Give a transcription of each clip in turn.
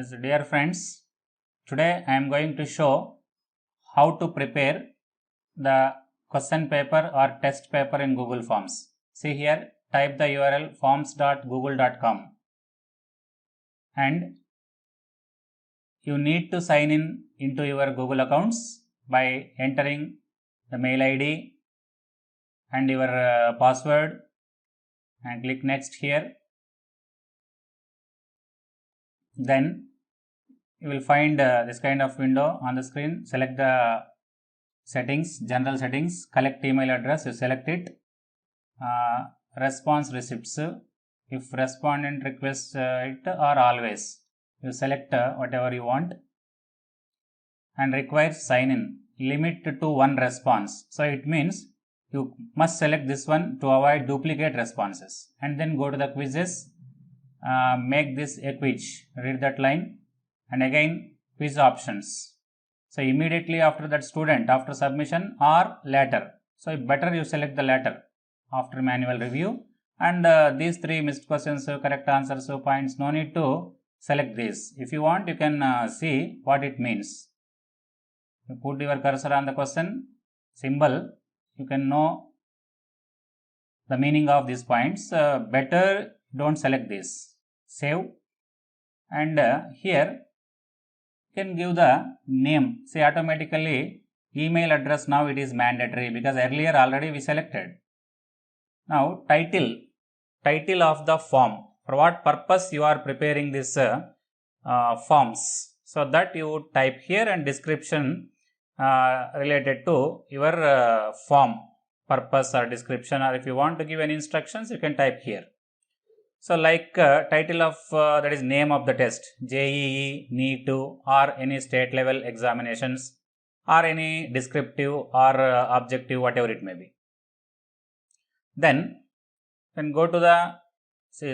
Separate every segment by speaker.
Speaker 1: Yes, dear friends, today I am going to show how to prepare the question paper or test paper in Google Forms. See here, type the URL forms.google.com and you need to sign in into your Google accounts by entering the mail ID and your password and click next here. Then you will find this kind of window on the screen. Select the settings, general settings, collect email address, you select it. Response receipts, if respondent requests it or always, you select whatever you want. And requires sign in, limit to one response. So it means you must select this one to avoid duplicate responses. And then go to the quizzes, make this a quiz, read that line, and again quiz options. So immediately after that student, after submission or later. So better you select the latter after manual review. And these three missed questions, correct answers, points, no need to select these. If you want, you can see what it means. You put your cursor on the question symbol, you can know the meaning of these points. Better don't select this. Save. And here you can give the name. Say automatically email address, now it is mandatory because earlier already we selected. Now title of the form. For what purpose you are preparing this forms. So that you type here, and description related to your form purpose or description, or if you want to give any instructions you can type here. So like title of that is name of the test, JEE, NEET or any state level examinations or any descriptive or objective, whatever it may be. Then go to the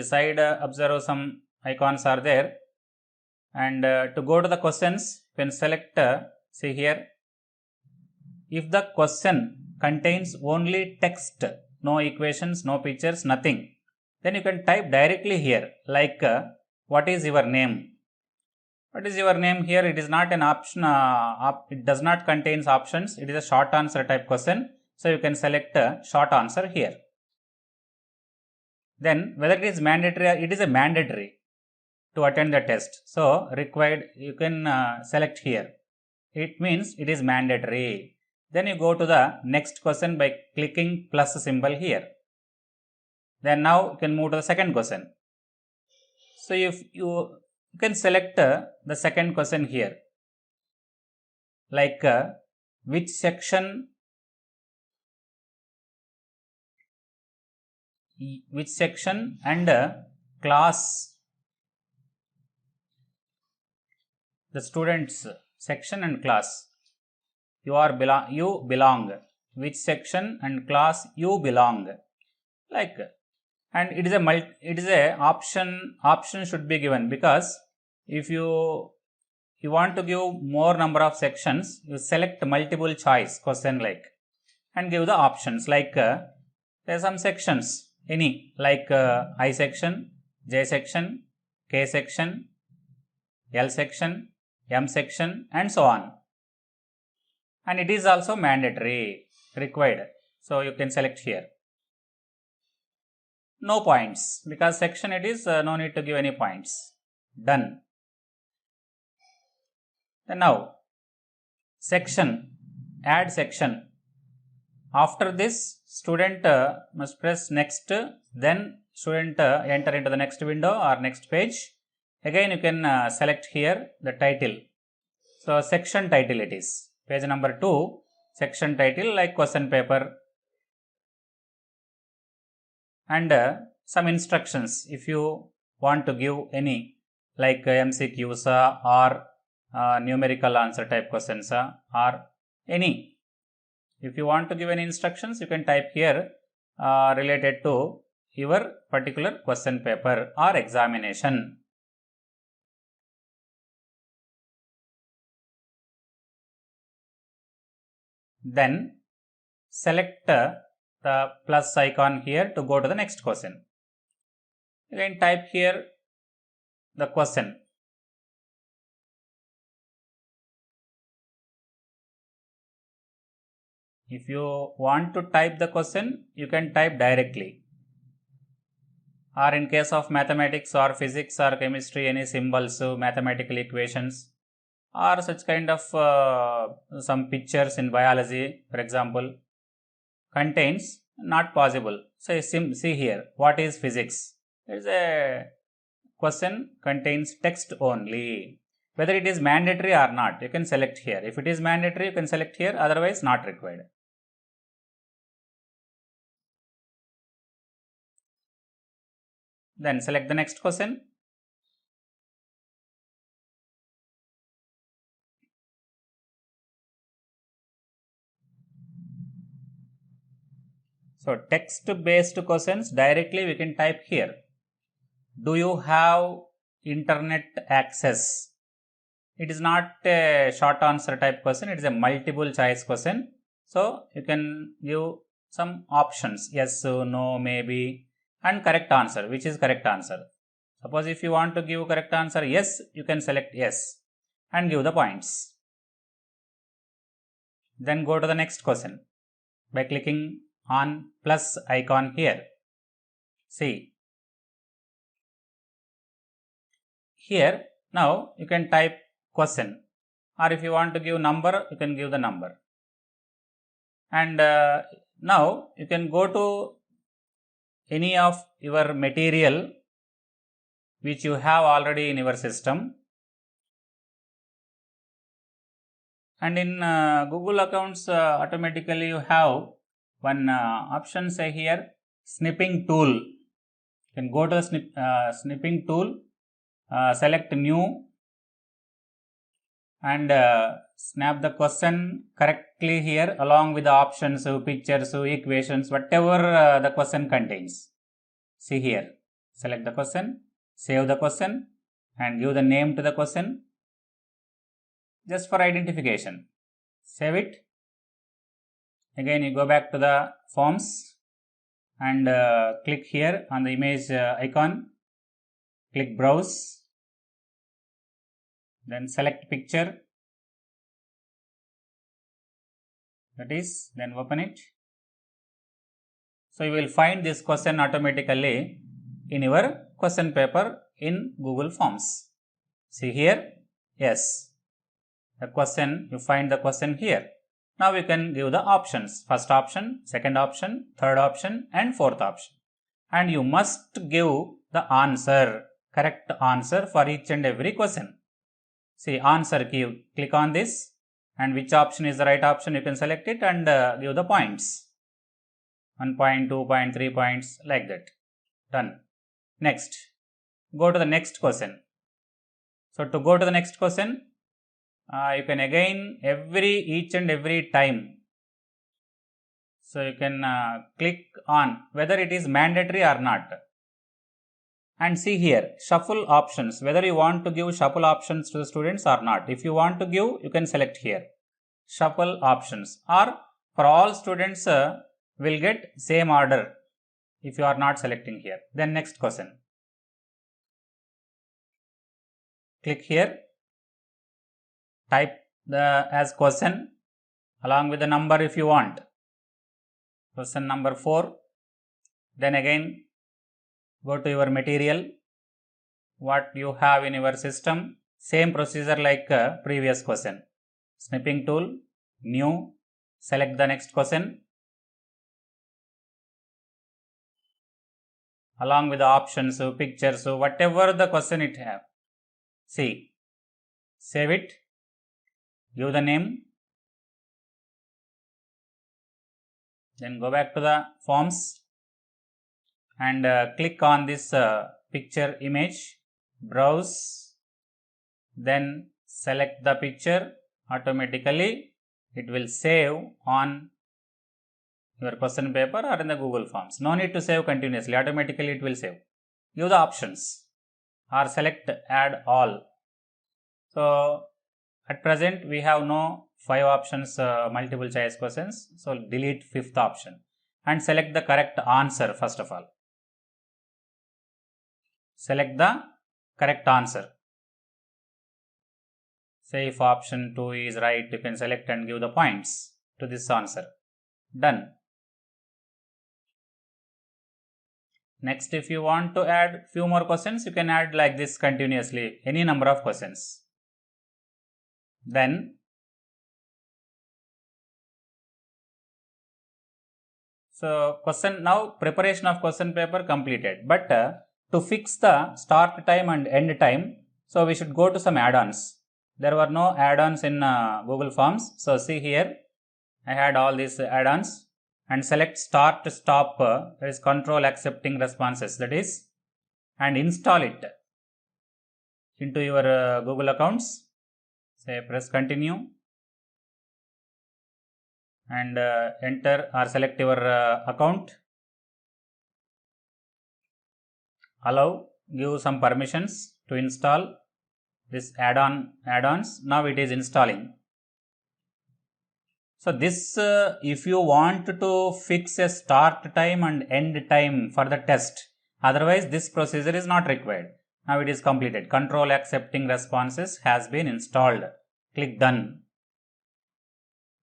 Speaker 1: side, observe some icons are there, and to go to the questions you can select see here, if the question contains only text, no equations, no pictures, nothing, then you can type directly here like what is your name. What is your name? Here it is not an option, it does not contain options, it is a short answer type question. So you can select short answer here. Then whether it is mandatory, it is a mandatory to attend the test. So required, you can select here. It means it is mandatory. Then you go to the next question by clicking plus symbol here. Then now you can move to the second question. So if you can select the second question here, like which section and class, the students section and class you belong, which section and class you belong, like. And it is a option should be given, because if you want to give more number of sections, you select multiple choice question like, and give the options like there are some sections, any like I section, J section, K section, L section, M section, and so on. And it is also mandatory, required. So you can select here. No points, because section it is no need to give any points. Done. And now section, add section. After this, student must press next, then student enter into the next window or next page. Again you can select here the title. So section title it is, page number 2, section title like question paper. And some instructions if you want to give any, like MCQs or numerical answer type questions or any. If you want to give any instructions, you can type here related to your particular question paper or examination. Then select the plus icon here to go to the next question. Again type here the question. If you want to type the question, you can type directly. Or in case of mathematics or physics or chemistry, any symbols, mathematical equations, or such kind of some pictures in biology, for example, contains, not possible. So see here, what is physics? There is a question contains text only. Whether it is mandatory or not, you can select here. If it is mandatory, you can select here, otherwise not required. Then select the next question. So text based questions directly we can type here. Do you have internet access? It is not a short answer type question, it is a multiple choice question. So you can give some options, yes, no, maybe, and correct answer, which is correct answer. Suppose if you want to give correct answer yes, you can select yes and give the points. Then go to the next question by clicking on plus icon here. See, here now you can type question, or if you want to give number, you can give the number. And now you can go to any of your material which you have already in your system, and in Google accounts automatically you have one option, say here snipping tool. You can go to the snipping tool, select new, and snap the question correctly here along with the options, pictures, equations, whatever the question contains. See here, select the question, save the question and give the name to the question just for identification. Save it. Again you go back to the forms and click here on the image icon, click browse, then select picture, that is, then open it. So you will find this question automatically in your question paper in Google Forms. See here, yes, the question, you find the question here. Now you can give the options, first option, second option, third option and fourth option. And you must give the answer, correct answer for each and every question. See answer key, click on this and which option is the right option, you can select it and give the points. 1 point, 2 point, 3 points, like that. Done. Next, go to the next question. So to go to the next question, you can again each and every time. So you can click on whether it is mandatory or not. And see here, shuffle options, whether you want to give shuffle options to the students or not. If you want to give, you can select here, shuffle options, or for all students will get same order if you are not selecting here. Then next question. Click here, type the as question along with the number if you want. Question number 4. Then again go to your material, what you have in your system, same procedure like previous question. Snipping tool, new, select the next question along with the options, pictures, whatever the question it have. See, save it, give the name, then go back to the forms and click on this picture image, browse, then select the picture. Automatically it will save on your question paper or in the Google Forms. No need to save continuously, automatically it will save. Give the options or select add all. So at present we have no 5 options multiple choice questions, so delete 5th option and select the correct answer. First of all, select the correct answer. Say if option 2 is right, you can select and give the points to this answer. Done. Next, if you want to add few more questions, you can add like this continuously, any number of questions. Then, so question, now preparation of question paper completed, but to fix the start time and end time, so we should go to some add-ons. There were no add-ons in Google Forms. So see here, I had all these add-ons, and select start to stop, that is control accepting responses, that is, and install it into your Google accounts. Say press continue and enter or select your account. Allow, give some permissions to install this add-ons. Now it is installing. So this if you want to fix a start time and end time for the test, otherwise this procedure is not required. Now it is completed. Control accepting responses has been installed. Click done.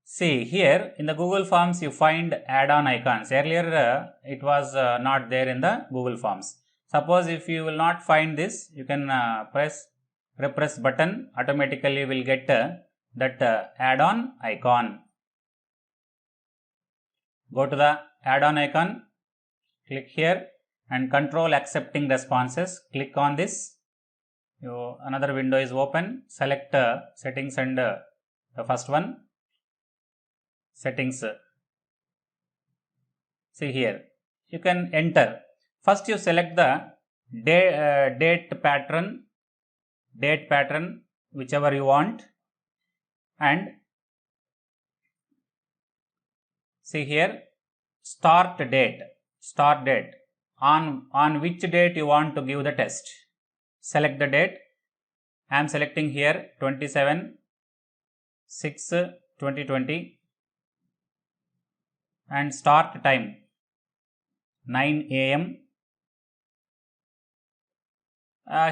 Speaker 1: See here in the Google Forms you find add-on icons. Earlier it was not there in the Google Forms. Suppose if you will not find this, you can press button, automatically will get that add-on icon. Go to the add-on icon, click here and control accepting responses, click on this. Another window is open, select settings and the first one, settings. See here, you can enter. First you select the date pattern whichever you want, and see here start date on which date you want to give the test. Select the date. I am selecting here 27/6/2020 and start time 9 AM.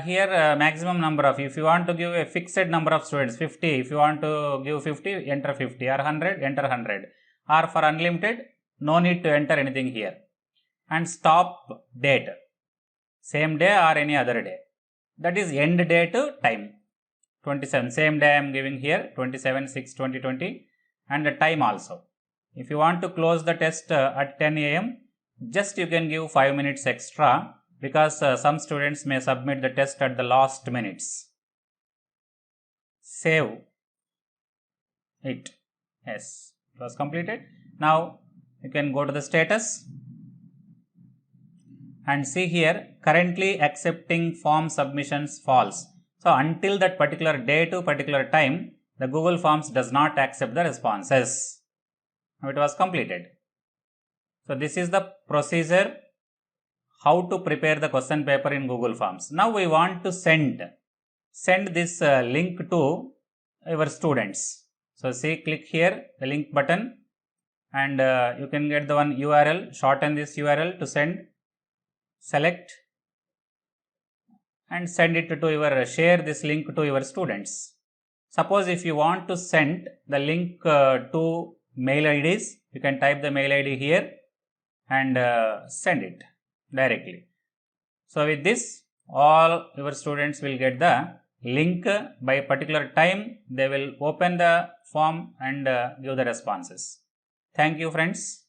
Speaker 1: Here maximum number of, if you want to give a fixed number of students 50, if you want to give 50, enter 50, or 100, enter 100, or for unlimited no need to enter anything here. And stop date, same day or any other day, that is end date time 27, same day I am giving here 27/6/2020, and the time also. If you want to close the test at 10 AM, just you can give 5 minutes extra, because some students may submit the test at the last minutes. Save it. Yes, it was completed. Now you can go to the status and see here currently accepting form submissions false. So until that particular day to particular time, the Google Forms does not accept the responses. Now it was completed. So this is the procedure how to prepare the question paper in Google Forms. Now we want to send this link to your students. So see, click here the link button, and you can get the one URL, shorten this URL to send, select and send it to your, share this link to your students. Suppose if you want to send the link to mail IDs, you can type the mail ID here and send it directly. So with this, all your students will get the link by a particular time. They will open the form and give the responses. Thank you friends.